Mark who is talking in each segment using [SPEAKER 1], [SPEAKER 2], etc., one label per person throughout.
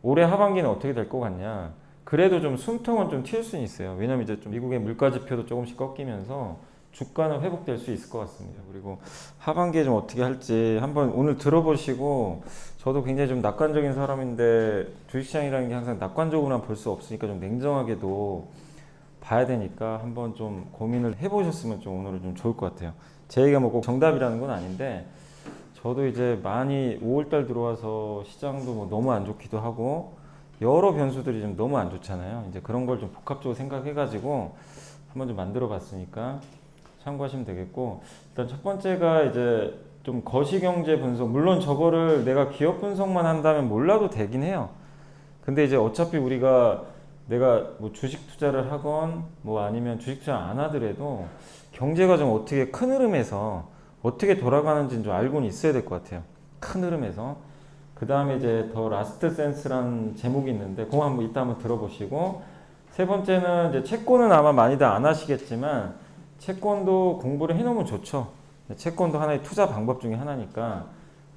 [SPEAKER 1] 올해 하반기는 어떻게 될 것 같냐? 그래도 좀 숨통은 좀 튈 수는 있어요. 왜냐면 이제 좀 미국의 물가 지표도 조금씩 꺾이면서 주가는 회복될 수 있을 것 같습니다. 그리고 하반기에 좀 어떻게 할지 한번 오늘 들어보시고, 저도 굉장히 좀 낙관적인 사람인데 주식시장이라는 게 항상 낙관적으로만 볼 수 없으니까 좀 냉정하게도 봐야 되니까 한번 좀 고민을 해보셨으면 좀 오늘은 좀 좋을 것 같아요. 제 얘기가 뭐 꼭 정답이라는 건 아닌데, 저도 이제 많이 5월달 들어와서 시장도 뭐 너무 안 좋기도 하고 여러 변수들이 좀 너무 안 좋잖아요. 이제 그런 걸 좀 복합적으로 생각해가지고 한번 좀 만들어 봤으니까 참고하시면 되겠고, 일단 첫 번째가 이제 좀 거시경제 분석. 물론 저거를 내가 기업 분석만 한다면 몰라도 되긴 해요. 근데 이제 어차피 우리가 내가 뭐 주식 투자를 하건 뭐 아니면 주식 투자 안 하더라도 경제가 좀 어떻게 큰 흐름에서 어떻게 돌아가는지는 좀 알고는 있어야 될 것 같아요. 큰 흐름에서. 그 다음에 이제 더 라스트 센스라는 제목이 있는데 그거 한번 이따 한번 들어보시고, 세 번째는 이제 채권은 아마 많이들 안 하시겠지만 채권도 공부를 해놓으면 좋죠. 채권도 하나의 투자 방법 중에 하나니까.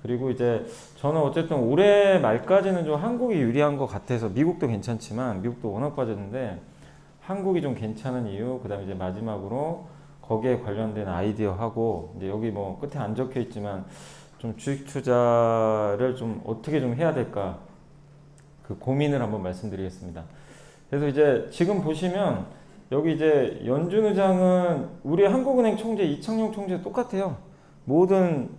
[SPEAKER 1] 그리고 이제 저는 어쨌든 올해 말까지는 좀 한국이 유리한 것 같아서, 미국도 괜찮지만 미국도 워낙 빠졌는데 한국이 좀 괜찮은 이유, 그 다음에 이제 마지막으로 거기에 관련된 아이디어하고, 이제 여기 뭐 끝에 안 적혀 있지만 좀 주식 투자를 좀 어떻게 좀 해야 될까, 그 고민을 한번 말씀드리겠습니다. 그래서 이제 지금 보시면 여기 이제 연준 의장은 우리 한국은행 총재 이창용 총재 똑같아요. 모든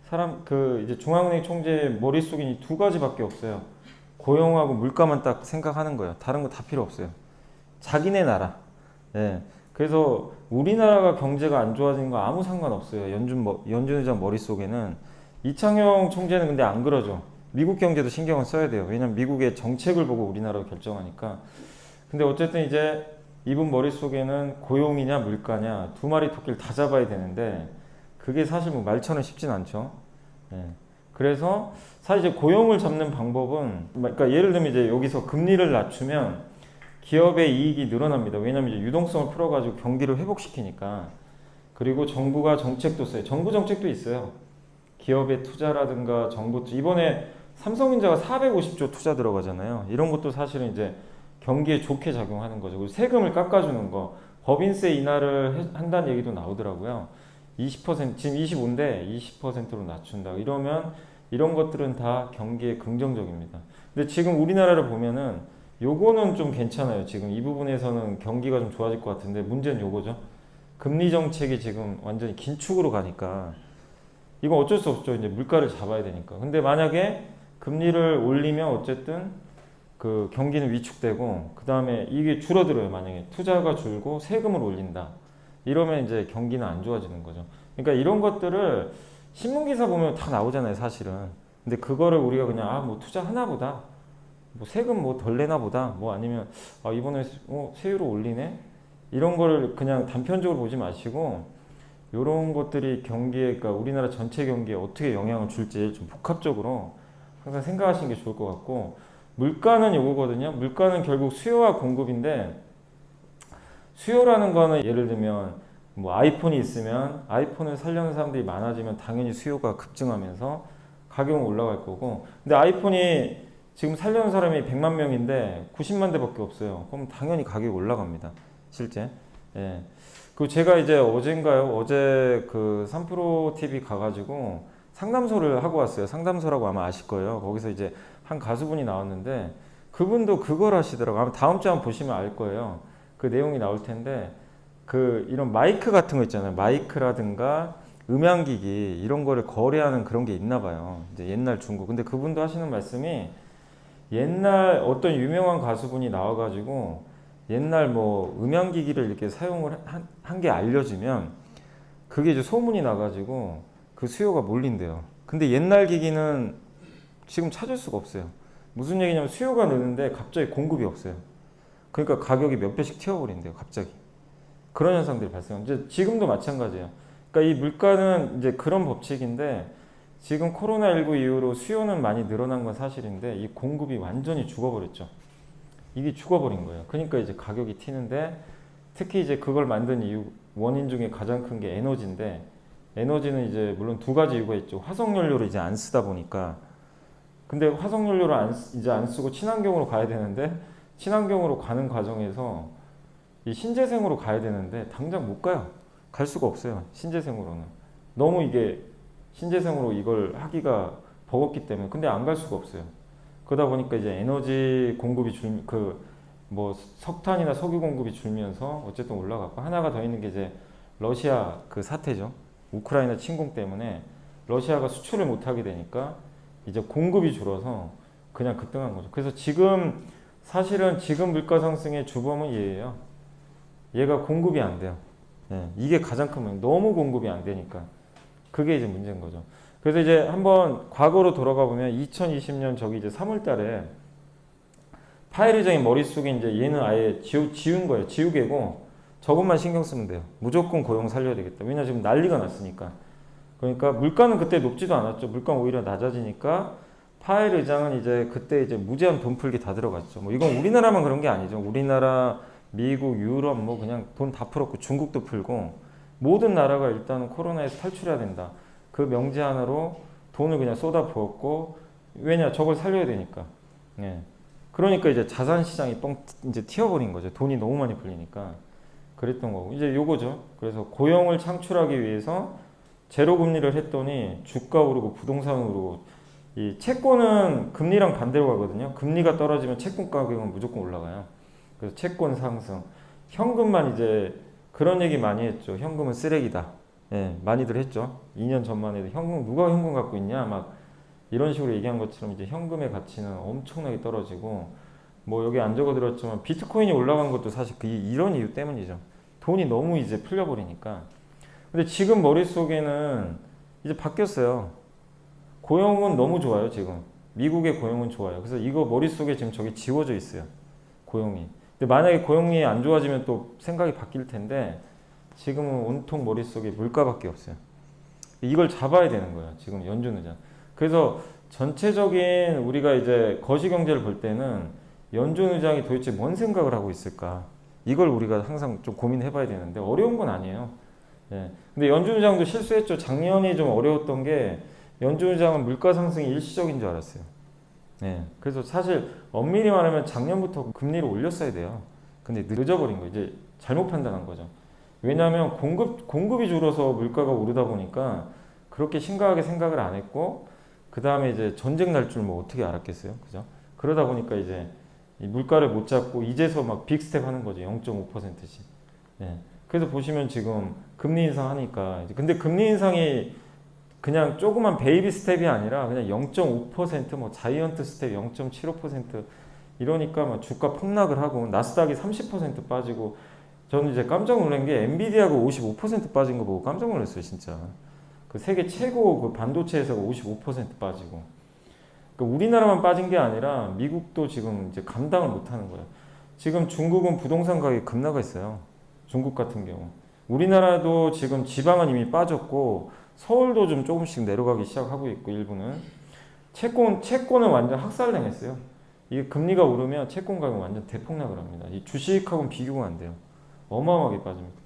[SPEAKER 1] 사람 그 이제 중앙은행 총재 머릿속에 이 두 가지밖에 없어요. 고용하고 물가만 딱 생각하는 거예요. 다른 거 다 필요 없어요. 자기네 나라. 예. 그래서 우리나라가 경제가 안 좋아지는 거 아무 상관없어요. 연준 의장 머릿속에는. 이창용 총재는 근데 안 그러죠. 미국 경제도 신경을 써야 돼요. 왜냐면 미국의 정책을 보고 우리나라가 결정하니까. 근데 어쨌든 이제 이분 머릿속에는 고용이냐 물가냐 두 마리 토끼를 다 잡아야 되는데, 그게 사실 뭐 말처럼 쉽진 않죠. 예. 그래서 사실 이제 고용을 잡는 방법은, 그러니까 예를 들면 이제 여기서 금리를 낮추면 기업의 이익이 늘어납니다. 왜냐하면 이제 유동성을 풀어가지고 경기를 회복시키니까. 그리고 정부가 정책도 써요. 정부 정책도 있어요. 기업의 투자라든가 정부 이번에 삼성전자가 450조 투자 들어가잖아요. 이런 것도 사실은 이제 경기에 좋게 작용하는 거죠. 그리고 세금을 깎아주는 거, 법인세 인하를 한다는 얘기도 나오더라고요. 20% 지금 25인데 20%로 낮춘다. 이러면 이런 것들은 다 경기에 긍정적입니다. 근데 지금 우리나라를 보면은 요거는 좀 괜찮아요. 지금 이 부분에서는 경기가 좀 좋아질 것 같은데, 문제는 요거죠. 금리 정책이 지금 완전히 긴축으로 가니까 이건 어쩔 수 없죠. 이제 물가를 잡아야 되니까. 근데 만약에 금리를 올리면 어쨌든 그 경기는 위축되고, 그 다음에 이게 줄어들어요. 만약에 투자가 줄고 세금을 올린다. 이러면 이제 경기는 안 좋아지는 거죠. 그러니까 이런 것들을 신문기사 보면 다 나오잖아요, 사실은. 근데 그거를 우리가 그냥 아, 뭐 투자 하나 보다. 뭐 세금 뭐 덜 내나 보다. 뭐 아니면 아, 이번에 세율을 올리네. 이런 거를 그냥 단편적으로 보지 마시고, 이런 것들이 경기에, 그러니까 우리나라 전체 경기에 어떻게 영향을 줄지 좀 복합적으로 항상 생각하시는 게 좋을 것 같고, 물가는 요거거든요. 물가는 결국 수요와 공급인데, 수요라는 거는 예를 들면 뭐 아이폰이 있으면 아이폰을 살려는 사람들이 많아지면 당연히 수요가 급증하면서 가격은 올라갈 거고, 근데 아이폰이 지금 살려는 사람이 100만 명인데 90만 대밖에 없어요. 그럼 당연히 가격이 올라갑니다. 실제. 예. 그 제가 이제 어젠가요? 어제 그 3프로 TV 가가지고 상담소를 하고 왔어요. 상담소라고 아마 아실 거예요. 거기서 이제 한 가수분이 나왔는데 그분도 그걸 하시더라고요. 아마 다음 주에 한번 보시면 알 거예요. 그 내용이 나올 텐데, 그 이런 마이크 같은 거 있잖아요. 마이크라든가 음향기기 이런 거를 거래하는 그런 게 있나 봐요. 이제 옛날 중국. 근데 그분도 하시는 말씀이, 옛날 어떤 유명한 가수분이 나와가지고 옛날 뭐 음향기기를 이렇게 사용을 한 게 알려지면 그게 이제 소문이 나가지고 그 수요가 몰린대요. 근데 옛날 기기는 지금 찾을 수가 없어요. 무슨 얘기냐면 수요가 느는데 갑자기 공급이 없어요. 그러니까 가격이 몇 배씩 튀어버린대요, 갑자기. 그런 현상들이 발생합니다. 이제 지금도 마찬가지예요. 그러니까 이 물가는 이제 그런 법칙인데, 지금 코로나19 이후로 수요는 많이 늘어난 건 사실인데 이 공급이 완전히 죽어버렸죠. 이게 죽어버린 거예요. 그러니까 이제 가격이 튀는데, 특히 이제 그걸 만든 이유 원인 중에 가장 큰 게 에너지인데, 에너지는 이제 물론 두 가지 이유가 있죠. 화석연료를 이제 안 쓰다 보니까 근데 화석연료를 이제 안 쓰고 친환경으로 가야 되는데 친환경으로 가는 과정에서 이 신재생으로 가야 되는데 당장 못 가요. 갈 수가 없어요. 신재생으로는. 너무 이게 신재생으로 이걸 하기가 버겁기 때문에. 근데 안 갈 수가 없어요. 그러다 보니까 이제 에너지 공급이 뭐 석탄이나 석유 공급이 줄면서 어쨌든 올라갔고, 하나가 더 있는 게 이제 러시아 그 사태죠. 우크라이나 침공 때문에 러시아가 수출을 못 하게 되니까 이제 공급이 줄어서 그냥 급등한 거죠. 그래서 지금 사실은 지금 물가 상승의 주범은 얘예요. 얘가 공급이 안 돼요. 예, 이게 가장 큰 문제. 너무 공급이 안 되니까 그게 이제 문제인 거죠. 그래서 이제 한번 과거로 돌아가 보면 2020년 저기 이제 3월 달에 파일 의장의 머릿속에 이제 얘는 아예 지운 거예요. 지우개고 저것만 신경 쓰면 돼요. 무조건 고용 살려야 되겠다. 왜냐 지금 난리가 났으니까. 그러니까 물가는 그때 높지도 않았죠. 물가는 오히려 낮아지니까 파일 의장은 이제 그때 이제 무제한 돈 풀기 다 들어갔죠. 뭐 이건 우리나라만 그런 게 아니죠. 우리나라, 미국, 유럽 뭐 그냥 돈 다 풀었고 중국도 풀고 모든 나라가 일단은 코로나에서 탈출해야 된다. 그 명제 하나로 돈을 그냥 쏟아 부었고, 왜냐 저걸 살려야 되니까. 예. 그러니까 이제 자산 시장이 이제 튀어버린 거죠. 돈이 너무 많이 풀리니까. 그랬던 거고. 이제 요거죠. 그래서 고용을 창출하기 위해서 제로 금리를 했더니 주가 오르고 부동산 오르고, 이 채권은 금리랑 반대로 가거든요. 금리가 떨어지면 채권 가격은 무조건 올라가요. 그래서 채권 상승. 현금만 이제 그런 얘기 많이 했죠. 현금은 쓰레기다. 예, 많이들 했죠. 2년 전만 해도 현금, 누가 현금 갖고 있냐 막 이런 식으로 얘기한 것처럼 이제 현금의 가치는 엄청나게 떨어지고, 뭐 여기 안 적어드렸지만 비트코인이 올라간 것도 사실 이런 이유 때문이죠. 돈이 너무 이제 풀려버리니까. 근데 지금 머릿속에는 이제 바뀌었어요. 고용은 너무 좋아요, 지금. 미국의 고용은 좋아요. 그래서 이거 머릿속에 지금 저게 지워져 있어요. 고용이. 근데 만약에 고용이 안 좋아지면 또 생각이 바뀔 텐데 지금은 온통 머릿속에 물가밖에 없어요. 이걸 잡아야 되는 거예요, 지금 연준의장. 그래서 전체적인 우리가 이제 거시경제를 볼 때는 연준의장이 도대체 뭔 생각을 하고 있을까? 이걸 우리가 항상 좀 고민해 봐야 되는데 어려운 건 아니에요. 예. 근데 연준의장도 실수했죠. 작년이 좀 어려웠던 게 연준의장은 물가 상승이 일시적인 줄 알았어요. 예. 그래서 사실 엄밀히 말하면 작년부터 금리를 올렸어야 돼요. 근데 늦어버린 거예요. 이제 잘못 판단한 거죠. 왜냐하면 공급이 줄어서 물가가 오르다 보니까 그렇게 심각하게 생각을 안 했고, 그 다음에 이제 전쟁 날 줄 뭐 어떻게 알았겠어요, 그죠? 그러다 보니까 이제 이 물가를 못 잡고 이제서 막 빅스텝 하는 거죠, 0.5%씩. 예. 그래서 보시면 지금 금리 인상하니까 근데 금리 인상이 그냥 조그만 베이비 스텝이 아니라 그냥 0.5% 뭐 자이언트 스텝 0.75% 이러니까 막 주가 폭락을 하고 나스닥이 30% 빠지고, 저는 이제 깜짝 놀란 게 엔비디아가 55% 빠진 거 보고 깜짝 놀랐어요, 진짜. 그 세계 최고 그 반도체 회사가 55% 빠지고. 그러니까 우리나라만 빠진 게 아니라 미국도 지금 이제 감당을 못 하는 거예요. 지금 중국은 부동산 가격이 급나가 있어요. 중국 같은 경우. 우리나라도 지금 지방은 이미 빠졌고 서울도 좀 조금씩 내려가기 시작하고 있고, 일부는. 채권은 완전 학살당했어요. 이게 금리가 오르면 채권 가격은 완전 대폭락을 합니다. 이 주식하고는 비교가 안 돼요. 어마어마하게 빠집니다.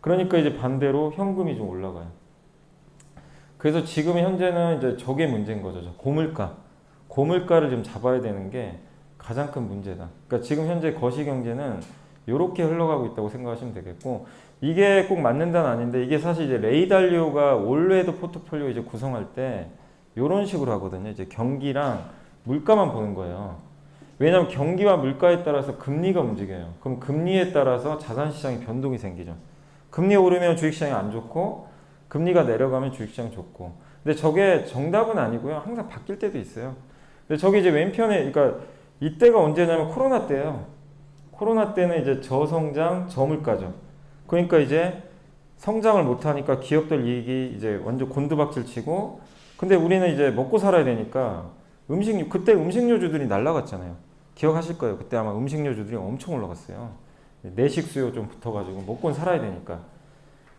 [SPEAKER 1] 그러니까 이제 반대로 현금이 좀 올라가요. 그래서 지금 현재는 이제 저게 문제인 거죠. 고물가. 고물가를 좀 잡아야 되는 게 가장 큰 문제다. 그러니까 지금 현재 거시경제는 이렇게 흘러가고 있다고 생각하시면 되겠고, 이게 꼭 맞는다는 아닌데, 이게 사실 이제 레이 달리오가 올해도 포트폴리오 이제 구성할 때 이런 식으로 하거든요. 이제 경기랑 물가만 보는 거예요. 왜냐하면 경기와 물가에 따라서 금리가 움직여요. 그럼 금리에 따라서 자산시장에 변동이 생기죠. 금리 오르면 주식시장이 안 좋고, 금리가 내려가면 주식시장 좋고. 근데 저게 정답은 아니고요. 항상 바뀔 때도 있어요. 근데 저게 이제 왼편에, 그러니까 이때가 언제냐면 코로나 때예요. 코로나 때는 이제 저성장, 저물가죠. 그러니까 이제 성장을 못하니까 기업들 이익이 이제 완전 곤두박질 치고, 근데 우리는 이제 먹고 살아야 되니까 그때 음식료주들이 날라갔잖아요. 기억하실 거예요. 그때 아마 음식료주들이 엄청 올라갔어요. 내식 수요 좀 붙어가지고 먹고는 살아야 되니까.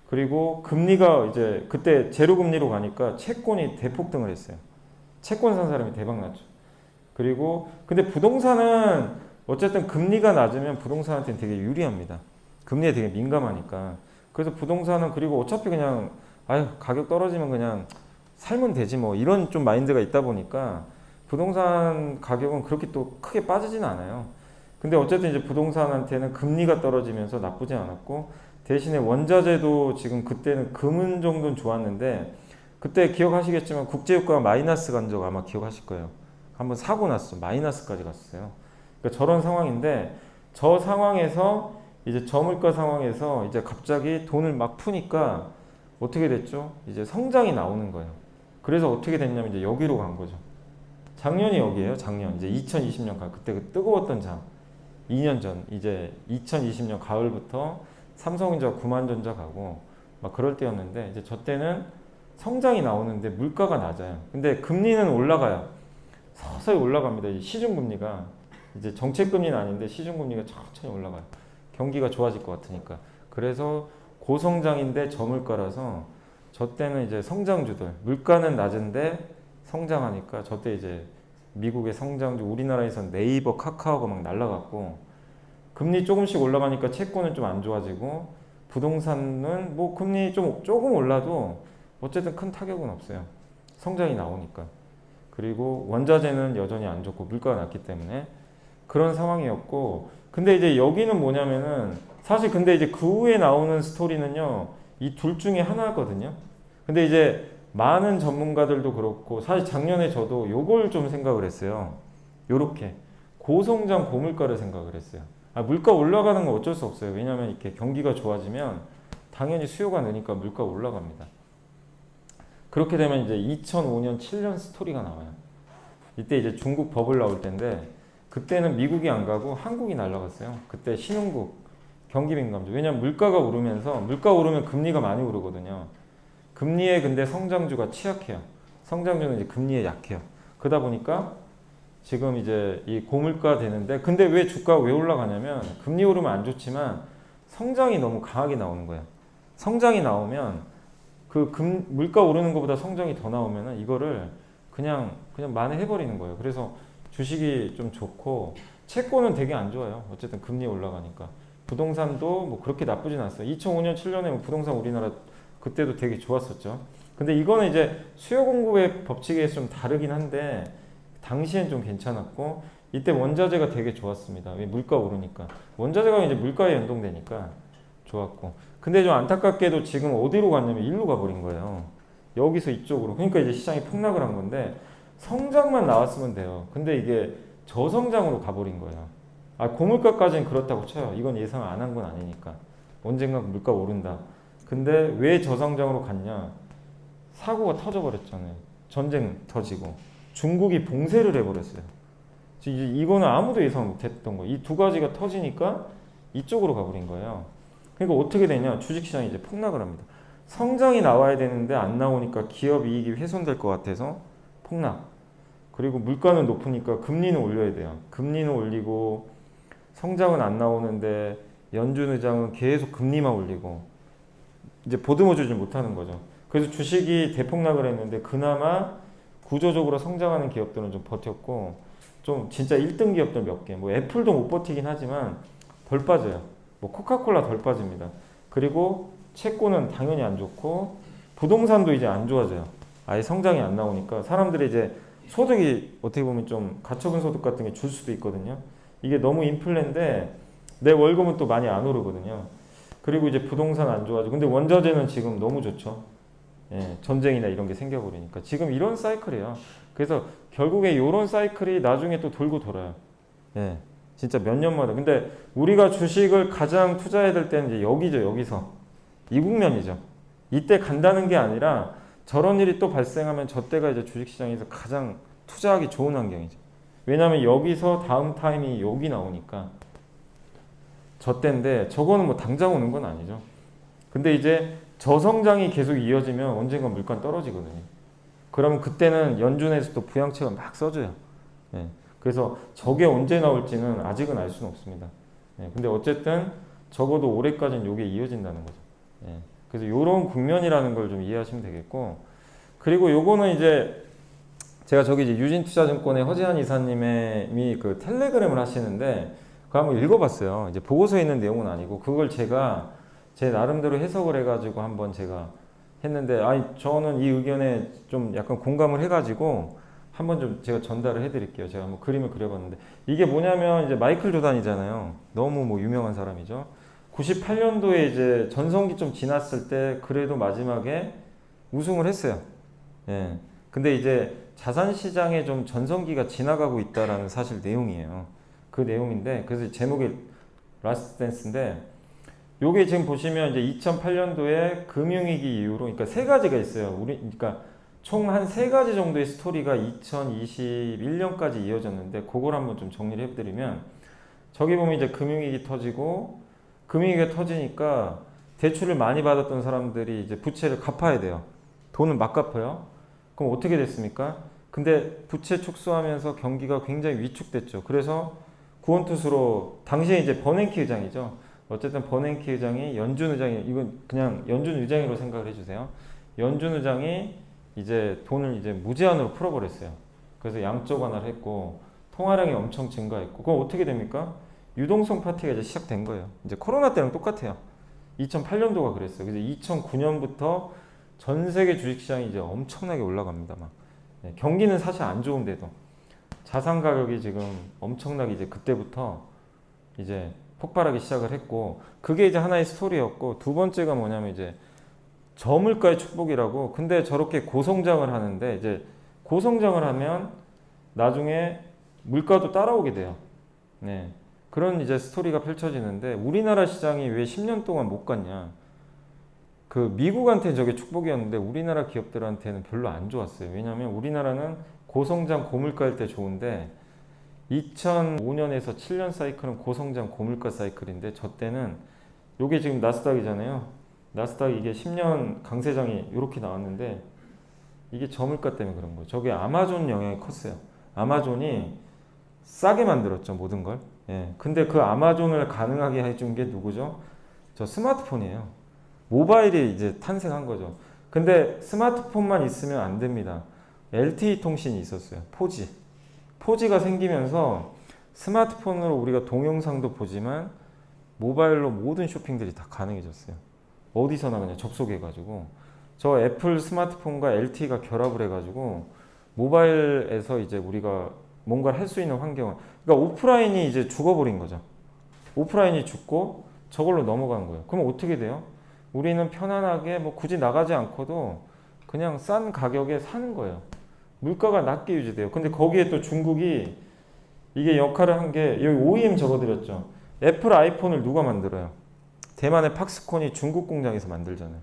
[SPEAKER 1] 그리고 금리가 이제 그때 제로 금리로 가니까 채권이 대폭등을 했어요. 채권 산 사람이 대박 났죠. 그리고 근데 부동산은 어쨌든 금리가 낮으면 부동산한테는 되게 유리합니다. 금리에 되게 민감하니까. 그래서 부동산은, 그리고 어차피 그냥 가격 떨어지면 그냥 살면 되지 뭐 이런 좀 마인드가 있다 보니까 부동산 가격은 그렇게 또 크게 빠지진 않아요. 근데 어쨌든 이제 부동산한테는 금리가 떨어지면서 나쁘지 않았고, 대신에 원자재도 지금 그때는 금은 정도는 좋았는데, 그때 기억하시겠지만 국제유가가 마이너스 간 적 아마 기억하실 거예요. 한번 사고 났어. 마이너스까지 갔어요. 그러니까 저런 상황인데, 저 상황에서 이제 저물가 상황에서 이제 갑자기 돈을 막 푸니까 어떻게 됐죠? 이제 성장이 나오는 거예요. 그래서 어떻게 됐냐면 이제 여기로 간 거죠. 작년이 여기에요. 작년 이제 2020년 그때 그 뜨거웠던 장. 2년 전 이제 2020년 가을부터 삼성전자, 구만전자 가고 막 그럴 때였는데, 이제 저 때는 성장이 나오는데 물가가 낮아요. 근데 금리는 올라가요. 서서히 올라갑니다. 이 시중금리가 이제 정책금리는 아닌데 시중금리가 천천히 올라가요. 경기가 좋아질 것 같으니까. 그래서 고성장인데 저물가라서 저 때는 이제 성장주들, 물가는 낮은데 성장하니까 저 때 이제 미국의 성장주, 우리나라에선 네이버, 카카오가 막 날라갔고, 금리 조금씩 올라가니까 채권은 좀 안 좋아지고, 부동산은 뭐 금리 조금 올라도 어쨌든 큰 타격은 없어요. 성장이 나오니까. 그리고 원자재는 여전히 안 좋고 물가가 낮기 때문에 그런 상황이었고, 근데 이제 여기는 뭐냐면은 사실 근데 이제 그 후에 나오는 스토리는요, 이 둘 중에 하나거든요. 근데 이제 많은 전문가들도 그렇고, 사실 작년에 저도 요걸 좀 생각을 했어요. 요렇게 고성장 고물가를 생각을 했어요. 물가 올라가는 건 어쩔 수 없어요. 왜냐하면 이렇게 경기가 좋아지면 당연히 수요가 느니까 물가 올라갑니다. 그렇게 되면 이제 2005년, 7년 스토리가 나와요. 이때 이제 중국 버블 나올 때인데, 그때는 미국이 안 가고 한국이 날아갔어요. 그때 신흥국, 경기민감주. 왜냐면 물가가 오르면서, 물가 오르면 금리가 많이 오르거든요. 금리에 근데 성장주가 취약해요. 성장주는 이제 금리에 약해요. 그러다 보니까 지금 이제 이 고물가 되는데, 근데 왜 주가가 왜 올라가냐면, 금리 오르면 안 좋지만 성장이 너무 강하게 나오는 거예요. 성장이 나오면 물가 오르는 것보다 성장이 더 나오면은 이거를 그냥 만회해버리는 거예요. 그래서 주식이 좀 좋고, 채권은 되게 안 좋아요. 어쨌든 금리 올라가니까. 부동산도 뭐 그렇게 나쁘진 않았어요. 2005년, 7년에 부동산 우리나라 그때도 되게 좋았었죠. 근데 이거는 이제 수요 공급의 법칙에 의해서 좀 다르긴 한데, 당시엔 좀 괜찮았고, 이때 원자재가 되게 좋았습니다. 왜? 물가 오르니까. 원자재가 이제 물가에 연동되니까 좋았고. 근데 좀 안타깝게도 지금 어디로 갔냐면 일로 가버린 거예요. 여기서 이쪽으로. 그러니까 이제 시장이 폭락을 한 건데, 성장만 나왔으면 돼요. 근데 이게 저성장으로 가버린 거예요. 고물가까지는 그렇다고 쳐요. 이건 예상 안 한 건 아니니까. 언젠가 물가 오른다. 근데 왜 저성장으로 갔냐? 사고가 터져버렸잖아요. 전쟁 터지고 중국이 봉쇄를 해버렸어요. 이거는 아무도 예상 못했던 거예요. 이 두 가지가 터지니까 이쪽으로 가버린 거예요. 그러니까 어떻게 되냐? 주식시장이 이제 폭락을 합니다. 성장이 나와야 되는데 안 나오니까 기업 이익이 훼손될 것 같아서 폭락. 그리고 물가는 높으니까 금리는 올려야 돼요. 금리는 올리고 성장은 안 나오는데 연준 의장은 계속 금리만 올리고 이제 보듬어 주지 못하는 거죠. 그래서 주식이 대폭락을 했는데, 그나마 구조적으로 성장하는 기업들은 좀 버텼고, 좀 진짜 1등 기업들 몇 개, 뭐 애플도 못 버티긴 하지만 덜 빠져요. 뭐 코카콜라 덜 빠집니다. 그리고 채권은 당연히 안 좋고, 부동산도 이제 안 좋아져요. 아예 성장이 안 나오니까 사람들이 이제 소득이 어떻게 보면 좀 가처분 소득 같은 게 줄 수도 있거든요. 이게 너무 인플레인데 내 월급은 또 많이 안 오르거든요. 그리고 이제 부동산 안 좋아지고, 근데 원자재는 지금 너무 좋죠. 예, 전쟁이나 이런 게 생겨버리니까 지금 이런 사이클이에요. 그래서 결국에 이런 사이클이 나중에 또 돌고 돌아요. 예, 진짜 몇 년마다. 근데 우리가 주식을 가장 투자해야 될 때는 이제 여기죠. 여기서 이 국면이죠. 이때 간다는 게 아니라 저런 일이 또 발생하면 저 때가 이제 주식시장에서 가장 투자하기 좋은 환경이죠. 왜냐하면 여기서 다음 타임이 여기 나오니까. 저 때인데 저거는 뭐 당장 오는 건 아니죠. 근데 이제 저성장이 계속 이어지면 언젠가 물가는 떨어지거든요. 그러면 그때는 연준에서도 부양책을 막 써줘요. 예. 그래서 저게 언제 나올지는 아직은 알 수는 없습니다. 예. 근데 어쨌든 적어도 올해까지는 이게 이어진다는 거죠. 예. 그래서 이런 국면이라는 걸 좀 이해하시면 되겠고, 그리고 요거는 이제 제가 저기 이제 유진투자증권의 허재한 이사님이 그 텔레그램을 하시는데 그거 한번 읽어봤어요. 이제 보고서에 있는 내용은 아니고 그걸 제가 제 나름대로 해석을 해가지고 한번 제가 했는데, 저는 이 의견에 좀 약간 공감을 해가지고 한번 좀 제가 전달을 해드릴게요. 제가 한번 그림을 그려봤는데 이게 뭐냐면 이제 마이클 조단이잖아요. 너무 뭐 유명한 사람이죠. 98년도에 이제 전성기 좀 지났을 때 그래도 마지막에 우승을 했어요. 예. 근데 이제 자산 시장에 좀 전성기가 지나가고 있다라는 사실 내용이에요. 그 내용인데 그래서 제목이 라스트 댄스인데 요게 지금 보시면 이제 2008년도에 금융위기 이후로 그러니까 세 가지가 있어요. 그러니까 총 한 세 가지 정도의 스토리가 2021년까지 이어졌는데 그걸 한번 좀 정리를 해드리면 저기 보면 이제 금융위기 터지고 금융위기가 터지니까 대출을 많이 받았던 사람들이 이제 부채를 갚아야 돼요. 돈을 막 갚아요. 그럼 어떻게 됐습니까? 근데 부채 축소하면서 경기가 굉장히 위축됐죠. 그래서 구원투수로 당시에 이제 버냉키 의장이죠. 어쨌든 버냉키 의장이 연준 의장이 이건 그냥 연준 의장으로 생각을 해주세요. 연준 의장이 이제 돈을 이제 무제한으로 풀어버렸어요. 그래서 양적 완화를 했고 통화량이 엄청 증가했고 그럼 어떻게 됩니까? 유동성 파티가 이제 시작된 거예요. 이제 코로나 때랑 똑같아요. 2008년도가 그랬어요. 그래서 2009년부터 전 세계 주식시장이 이제 엄청나게 올라갑니다. 막 네, 경기는 사실 안 좋은데도 자산 가격이 지금 엄청나게 이제 그때부터 이제 폭발하기 시작을 했고 그게 이제 하나의 스토리였고 두 번째가 뭐냐면 이제 저물가의 축복이라고 근데 저렇게 고성장을 하는데 이제 고성장을 하면 나중에 물가도 따라오게 돼요. 네. 그런 이제 스토리가 펼쳐지는데 우리나라 시장이 왜 10년 동안 못 갔냐. 그 미국한테는 저게 축복이었는데 우리나라 기업들한테는 별로 안 좋았어요. 왜냐하면 우리나라는 고성장 고물가일 때 좋은데 2005년에서 7년 사이클은 고성장 고물가 사이클인데 저 때는 요게 지금 나스닥이잖아요. 나스닥 이게 10년 강세장이 이렇게 나왔는데 이게 저물가 때문에 그런 거예요. 저게 아마존 영향이 컸어요. 아마존이 싸게 만들었죠 모든 걸. 예. 근데 그 아마존을 가능하게 해준 게 누구죠? 저 스마트폰이에요. 모바일이 이제 탄생한 거죠. 근데 스마트폰만 있으면 안 됩니다. LTE 통신이 있었어요. 4G. 4G가 생기면서 스마트폰으로 우리가 동영상도 보지만 모바일로 모든 쇼핑들이 다 가능해졌어요. 어디서나 그냥 접속해가지고 저 애플 스마트폰과 LTE가 결합을 해가지고 모바일에서 이제 우리가 뭔가를 할 수 있는 환경을 그러니까 오프라인이 이제 죽어버린 거죠. 오프라인이 죽고 저걸로 넘어간 거예요. 그럼 어떻게 돼요? 우리는 편안하게 뭐 굳이 나가지 않고도 그냥 싼 가격에 사는 거예요. 물가가 낮게 유지돼요. 근데 거기에 또 중국이 이게 역할을 한 게 여기 OEM 적어드렸죠. 애플 아이폰을 누가 만들어요? 대만의 팍스콘이 중국 공장에서 만들잖아요.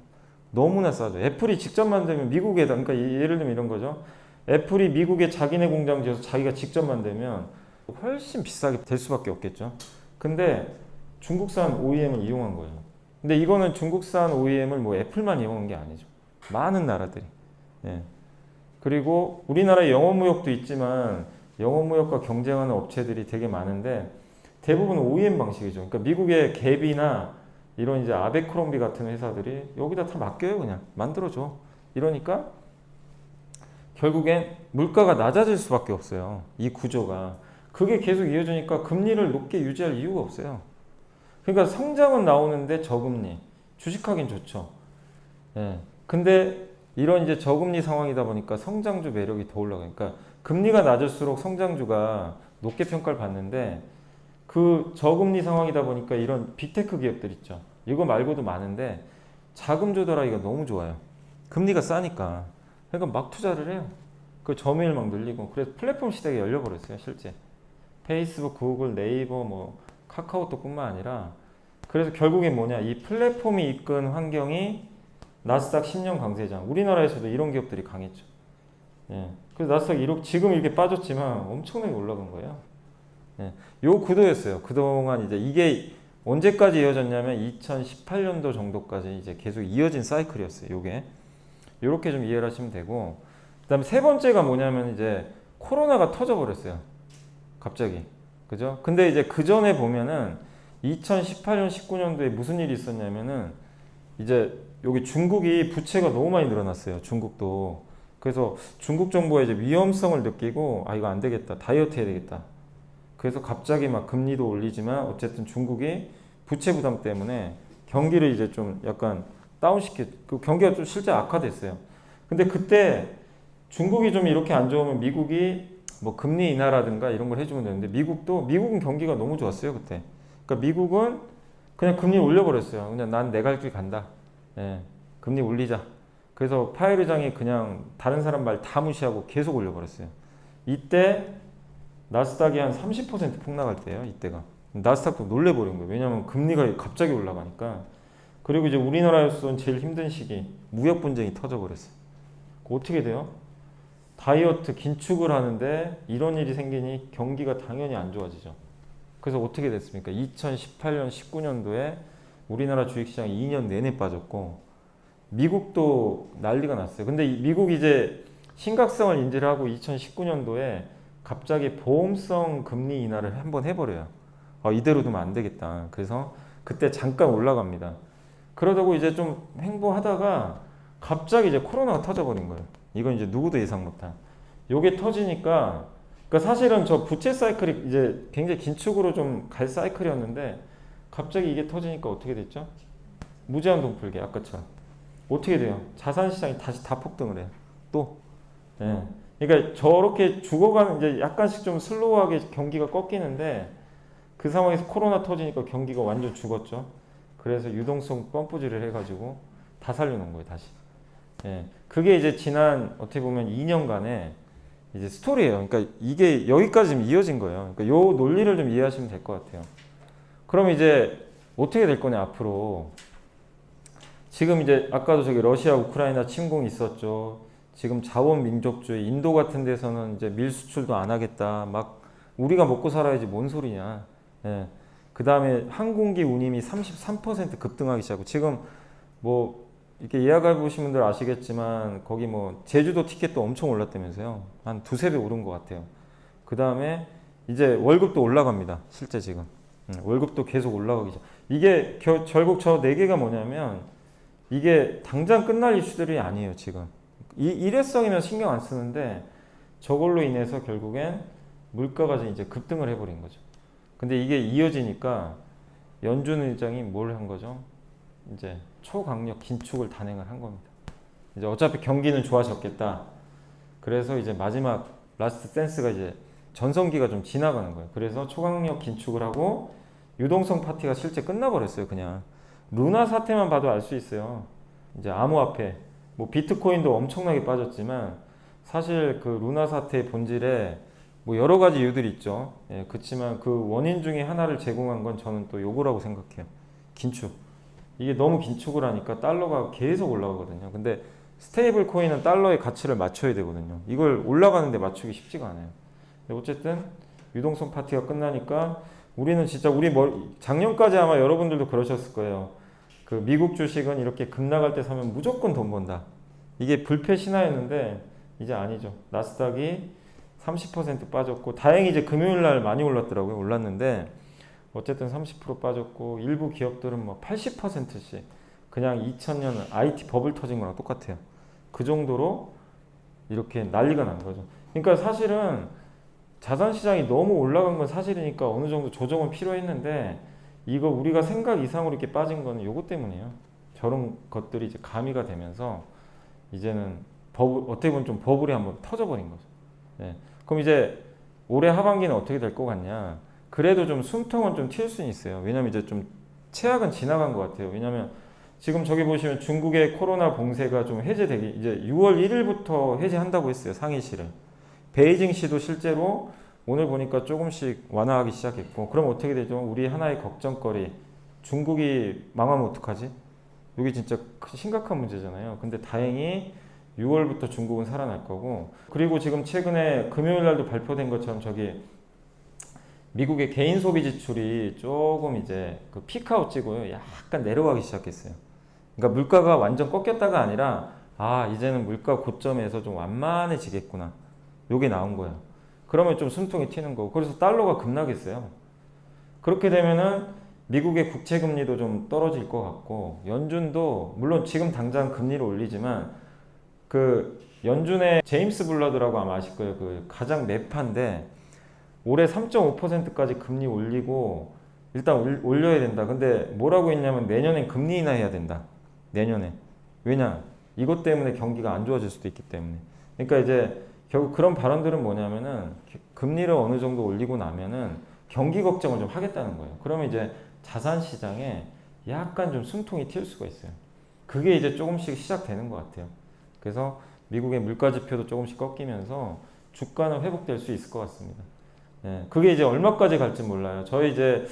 [SPEAKER 1] 너무나 싸죠. 애플이 직접 만들면 미국에다 그러니까 예를 들면 이런 거죠. 애플이 미국에 자기네 공장 지어서 자기가 직접 만들면 훨씬 비싸게 될 수밖에 없겠죠. 근데 중국산 OEM을 이용한 거예요. 근데 이거는 중국산 OEM을 뭐 애플만 이용한 게 아니죠. 많은 나라들이. 예. 그리고 우리나라에 영어무역도 있지만 영어무역과 경쟁하는 업체들이 되게 많은데 대부분 OEM 방식이죠. 그러니까 미국의 갭이나 이런 이제 아베크롬비 같은 회사들이 여기다 다 맡겨요. 그냥 만들어줘. 이러니까 결국엔 물가가 낮아질 수밖에 없어요. 이 구조가. 그게 계속 이어지니까 금리를 높게 유지할 이유가 없어요. 그러니까 성장은 나오는데 저금리. 주식하긴 좋죠. 예. 근데 이런 이제 저금리 상황이다 보니까 성장주 매력이 더 올라가요. 그러니까 금리가 낮을수록 성장주가 높게 평가를 받는데 그 저금리 상황이다 보니까 이런 빅테크 기업들 있죠. 이거 말고도 많은데 자금 조달하기가 너무 좋아요. 금리가 싸니까. 그러니까 막 투자를 해요. 그 점유율 막 늘리고. 그래서 플랫폼 시대가 열려버렸어요, 실제. 페이스북, 구글, 네이버, 뭐 카카오톡뿐만 아니라 그래서 결국엔 뭐냐? 이 플랫폼이 이끈 환경이 나스닥 10년 강세장. 우리나라에서도 이런 기업들이 강했죠. 예. 그래서 나스닥 지금 이렇게 빠졌지만 엄청나게 올라간 거예요. 예. 요 구도였어요. 그동안 이제 이게 언제까지 이어졌냐면 2018년도 정도까지 이제 계속 이어진 사이클이었어요. 요게. 요렇게 좀 이해를 하시면 되고. 그 다음에 세 번째가 뭐냐면 이제 코로나가 터져버렸어요. 갑자기. 그죠? 근데 이제 그 전에 보면은 2018년, 19년도에 무슨 일이 있었냐면은 이제 여기 중국이 부채가 너무 많이 늘어났어요. 중국도. 그래서 중국 정부가 이제 위험성을 느끼고 아, 이거 안 되겠다. 다이어트 해야 되겠다. 그래서 갑자기 막 금리도 올리지만 어쨌든 중국이 부채 부담 때문에 경기를 이제 좀 약간 그 경기가 좀 실제 악화됐어요. 근데 그때 중국이 좀 이렇게 안 좋으면 미국이 뭐 금리 인하라든가 이런 걸 해주면 되는데 미국은 경기가 너무 좋았어요 그때. 그러니까 미국은 그냥 금리 올려버렸어요. 그냥 난 내 갈 길 간다. 예, 금리 올리자. 그래서 파웰 의장이 그냥 다른 사람 말 다 무시하고 계속 올려버렸어요. 이때 나스닥이 한 30% 폭락할 때예요. 이때가. 나스닥도 놀래버린 거예요. 왜냐하면 금리가 갑자기 올라가니까. 그리고 이제 우리나라에서는 제일 힘든 시기 무역 분쟁이 터져버렸어요. 어떻게 돼요? 다이어트 긴축을 하는데 이런 일이 생기니 경기가 당연히 안 좋아지죠. 그래서 어떻게 됐습니까? 2018년, 19년도에 우리나라 주식시장이 2년 내내 빠졌고 미국도 난리가 났어요. 근데 미국이 이제 심각성을 인지를 하고 2019년도에 갑자기 보험성 금리 인하를 한번 해버려요. 이대로 두면 안 되겠다. 그래서 그때 잠깐 올라갑니다. 그러다고 이제 좀 횡보하다가 갑자기 이제 코로나가 터져버린 거예요. 이건 이제 누구도 예상 못한. 요게 터지니까, 그러니까 사실은 저 부채 사이클이 이제 굉장히 긴축으로 좀 갈 사이클이었는데 갑자기 이게 터지니까 어떻게 됐죠? 무제한 동풀기 아까처럼. 어떻게 돼요? 자산 시장이 다시 다 폭등을 해요. 또. 예. 그러니까 저렇게 죽어가는 이제 약간씩 좀 슬로우하게 경기가 꺾이는데 그 상황에서 코로나 터지니까 경기가 완전 죽었죠. 그래서 유동성 펌프질을 해가지고 다 살려놓은 거예요, 다시. 예. 그게 이제 지난 어떻게 보면 2년간의 이제 스토리예요. 그러니까 이게 여기까지 좀 이어진 거예요. 그러니까 요 논리를 좀 이해하시면 될 것 같아요. 그럼 이제 어떻게 될 거냐, 앞으로. 지금 이제 아까도 저기 러시아 우크라이나 침공이 있었죠. 지금 자원 민족주의 인도 같은 데서는 이제 밀 수출도 안 하겠다. 막 우리가 먹고 살아야지 뭔 소리냐. 예. 그 다음에 항공기 운임이 33% 급등하기 시작하고 지금 뭐 이렇게 예약해 보신 분들 아시겠지만 거기 뭐 제주도 티켓도 엄청 올랐다면서요. 한 두세 배 오른 것 같아요. 그 다음에 이제 월급도 올라갑니다. 실제 지금. 월급도 계속 올라가기 시작. 이게 결국 저 네 개가 뭐냐면 이게 당장 끝날 이슈들이 아니에요, 지금. 일회성이면 신경 안 쓰는데 저걸로 인해서 결국엔 물가가 이제 급등을 해버린 거죠. 근데 이게 이어지니까 연준 의장이 뭘 한 거죠? 이제 초강력 긴축을 단행을 한 겁니다. 이제 어차피 경기는 좋아졌겠다. 그래서 이제 마지막 라스트 댄스가 이제 전성기가 좀 지나가는 거예요. 그래서 초강력 긴축을 하고 유동성 파티가 실제 끝나버렸어요, 그냥. 루나 사태만 봐도 알 수 있어요. 이제 암호화폐, 뭐 비트코인도 엄청나게 빠졌지만 사실 그 루나 사태의 본질에 뭐 여러 가지 이유들이 있죠. 예, 그렇지만 그 원인 중에 하나를 제공한 건 저는 또 요거라고 생각해요. 긴축. 이게 너무 긴축을 하니까 달러가 계속 올라가거든요. 근데 스테이블 코인은 달러의 가치를 맞춰야 되거든요. 이걸 올라가는데 맞추기 쉽지가 않아요. 근데 어쨌든 유동성 파티가 끝나니까 우리는 진짜 작년까지 아마 여러분들도 그러셨을 거예요. 그 미국 주식은 이렇게 급 나갈 때 사면 무조건 돈 번다. 이게 불패 신화였는데 이제 아니죠. 나스닥이 30% 빠졌고 다행히 이제 금요일 날 많이 올랐더라고요. 올랐는데 어쨌든 30% 빠졌고 일부 기업들은 뭐 80%씩 그냥 2000년 IT 버블 터진 거랑 똑같아요. 그 정도로 이렇게 난리가 난 거죠. 그러니까 사실은 자산시장이 너무 올라간 건 사실이니까 어느 정도 조정은 필요했는데 이거 우리가 생각 이상으로 이렇게 빠진 거는 요거 때문이에요. 저런 것들이 이제 가미가 되면서 이제는 어떻게 보면 좀 버블이 한번 터져버린 거죠. 네. 그럼 이제 올해 하반기는 어떻게 될 것 같냐? 그래도 좀 숨통은 좀 튈 수는 있어요. 왜냐면 이제 좀 최악은 지나간 것 같아요. 왜냐면 지금 저기 보시면 중국의 코로나 봉쇄가 좀 해제되기 이제 6월 1일부터 해제한다고 했어요. 상해시를. 베이징시도 실제로 오늘 보니까 조금씩 완화하기 시작했고 그럼 어떻게 되죠? 우리 하나의 걱정거리 중국이 망하면 어떡하지? 이게 진짜 심각한 문제잖아요. 근데 다행히 6월부터 중국은 살아날 거고 그리고 지금 최근에 금요일 날도 발표된 것처럼 저기 미국의 개인 소비 지출이 조금 이제 그 피크아웃 찍고요. 약간 내려가기 시작했어요. 그러니까 물가가 완전 꺾였다가 아니라 이제는 물가 고점에서 좀 완만해지겠구나. 요게 나온 거예요. 그러면 좀 숨통이 튀는 거고 그래서 달러가 급락했어요. 그렇게 되면은 미국의 국채 금리도 좀 떨어질 것 같고 연준도 물론 지금 당장 금리를 올리지만 그 연준의 제임스 블러드라고 아마 아실 거예요. 그 가장 매파인데 올해 3.5%까지 금리 올리고 일단 올려야 된다. 근데 뭐라고 했냐면 내년엔 금리 인하해야 된다. 내년에. 왜냐? 이것 때문에 경기가 안 좋아질 수도 있기 때문에. 그러니까 이제 결국 그런 발언들은 뭐냐면은 금리를 어느 정도 올리고 나면은 경기 걱정을 좀 하겠다는 거예요. 그러면 이제 자산 시장에 약간 좀 숨통이 튈 수가 있어요. 그게 이제 조금씩 시작되는 것 같아요. 그래서 미국의 물가 지표도 조금씩 꺾이면서 주가는 회복될 수 있을 것 같습니다. 예, 그게 이제 얼마까지 갈지 몰라요. 저희 이제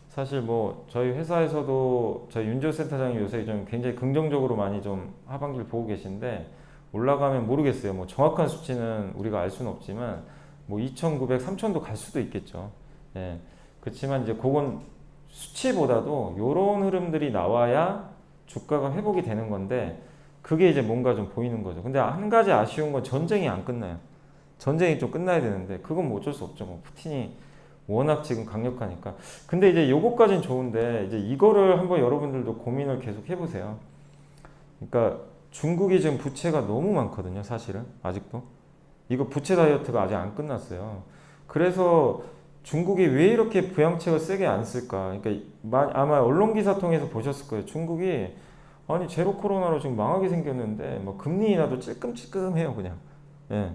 [SPEAKER 1] 사실 뭐 저희 회사에서도 저희 윤지호 센터장이 요새 좀 굉장히 긍정적으로 많이 좀 하반기를 보고 계신데 올라가면 모르겠어요. 뭐 정확한 수치는 우리가 알 수는 없지만 뭐 2,900, 3,000도 갈 수도 있겠죠. 예. 그렇지만 이제 그건 수치보다도 이런 흐름들이 나와야 주가가 회복이 되는 건데 그게 이제 뭔가 좀 보이는 거죠. 근데 한 가지 아쉬운 건 전쟁이 안 끝나요. 전쟁이 좀 끝나야 되는데 그건 뭐 어쩔 수 없죠. 뭐 푸틴이 워낙 지금 강력하니까. 근데 이제 요거까진 좋은데 이제 이거를 한번 여러분들도 고민을 계속 해보세요. 그러니까 중국이 지금 부채가 너무 많거든요, 사실은 아직도. 이거 부채 다이어트가 아직 안 끝났어요. 그래서 중국이 왜 이렇게 부양책을 세게 안 쓸까? 그러니까 아마 언론 기사 통해서 보셨을 거예요. 중국이 아니 제로 코로나로 지금 망하게 생겼는데 뭐 금리 인하도 찔끔찔끔해요, 그냥. 예.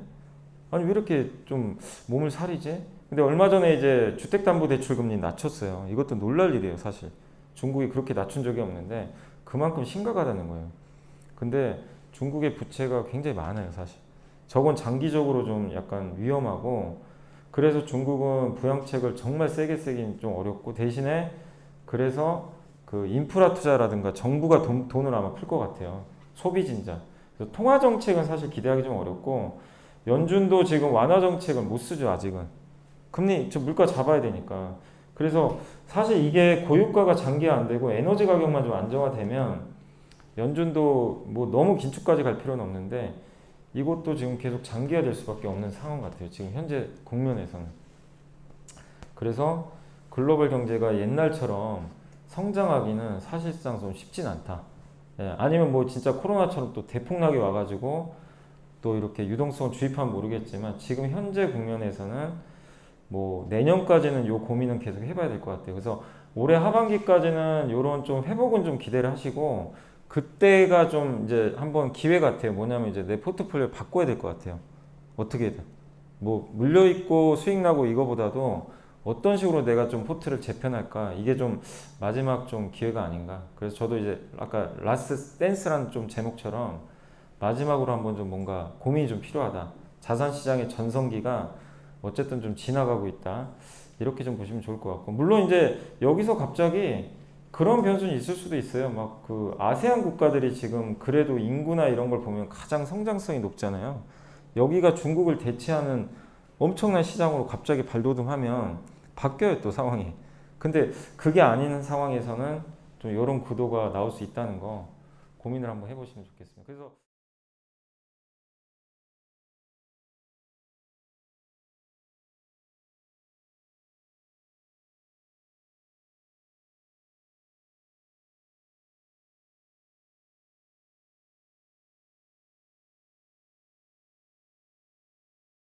[SPEAKER 1] 아니 왜 이렇게 좀 몸을 사리지? 근데 얼마 전에 이제 주택담보대출금리 낮췄어요. 이것도 놀랄 일이에요, 사실. 중국이 그렇게 낮춘 적이 없는데 그만큼 심각하다는 거예요. 근데 중국의 부채가 굉장히 많아요, 사실. 저건 장기적으로 좀 약간 위험하고 그래서 중국은 부양책을 정말 세게 쓰긴 좀 어렵고 대신에 그래서 그 인프라 투자라든가 정부가 돈을 아마 풀 것 같아요. 소비 진짜. 그래서 통화 정책은 사실 기대하기 좀 어렵고 연준도 지금 완화 정책을 못 쓰죠, 아직은. 금리, 저 물가 잡아야 되니까. 그래서 사실 이게 고유가가 장기 안 되고 에너지 가격만 좀 안정화되면 연준도 뭐 너무 긴축까지 갈 필요는 없는데 이것도 지금 계속 장기화될 수밖에 없는 상황 같아요. 지금 현재 국면에서는. 그래서 글로벌 경제가 옛날처럼 성장하기는 사실상 좀 쉽진 않다. 예, 아니면 뭐 진짜 코로나처럼 또 대폭락이 와가지고 또 이렇게 유동성을 주입하면 모르겠지만 지금 현재 국면에서는 뭐 내년까지는 요 고민은 계속 해봐야 될 것 같아요. 그래서 올해 하반기까지는 요런 좀 회복은 좀 기대를 하시고 그때가 좀 이제 한번 기회 같아요. 뭐냐면 이제 내 포트폴리오 바꿔야 될 것 같아요. 어떻게든. 뭐 물려있고 수익 나고 이거보다도 어떤 식으로 내가 좀 포트를 재편할까 이게 좀 마지막 좀 기회가 아닌가. 그래서 저도 이제 아까 라스트 댄스라는 좀 제목처럼 마지막으로 한번 좀 뭔가 고민이 좀 필요하다. 자산시장의 전성기가 어쨌든 좀 지나가고 있다. 이렇게 좀 보시면 좋을 것 같고. 물론 이제 여기서 갑자기 그런 변수는 있을 수도 있어요. 막 그 아세안 국가들이 지금 그래도 인구나 이런 걸 보면 가장 성장성이 높잖아요. 여기가 중국을 대체하는 엄청난 시장으로 갑자기 발돋움하면 바뀌어요, 또 상황이. 근데 그게 아닌 상황에서는 좀 이런 구도가 나올 수 있다는 거 고민을 한번 해보시면 좋겠습니다. 그래서